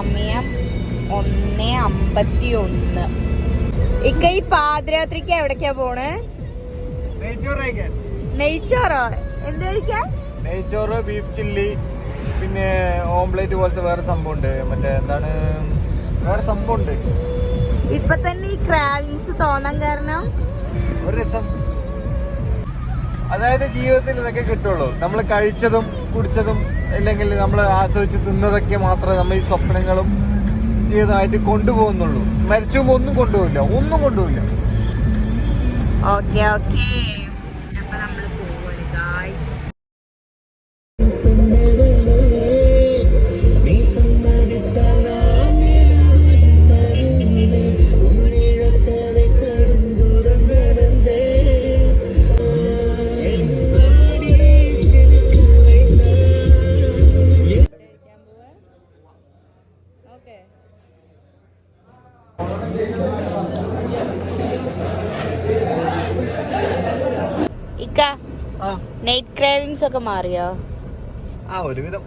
സമയം 1:51. ഇക്ക ഈ പാതിരാത്രിക്ക് എവിടേക്കാ പോണ്? നെയ്ച്ചോറോ? എന്ത് കഴിക്കാൻ? നെയ്ച്ചോറ്, ബീഫ് ചില്ലി, പിന്നെ ഓംപ്ലേറ്റ് പോലത്തെ വേറെ സംഭവം ഉണ്ട്. മറ്റേ എന്താണ് വേറെ സംഭവം ഉണ്ട്. ഇപ്പൊ തന്നെ ഈ ക്രാവിങ്സ് തോന്നാൻ കാരണം ഒരു രസം. അതായത് ജീവിതത്തിൽ ഇതൊക്കെ കിട്ടുള്ളൂ. നമ്മൾ കഴിച്ചതും കുടിച്ചതും അല്ലെങ്കിൽ നമ്മൾ ആസ്വദിച്ച് തിന്നതൊക്കെ മാത്രമേ നമ്മൾ ഈ സ്വപ്നങ്ങളും ജീവിതമായിട്ട് കൊണ്ടുപോകുന്നുള്ളൂ. മരിച്ചു ഒന്നും കൊണ്ടുപോകില്ല, ഒന്നും കൊണ്ടുപോകില്ല. ഓക്കെ ഓക്കെ, അപ്പൊ നമ്മള് പോവാണ് ഗായ്സ്. ഇക്ക നൈറ്റ് ക്രേവിങ്സ് ഒക്കെ മാറിയോ? ഒരുവിധം.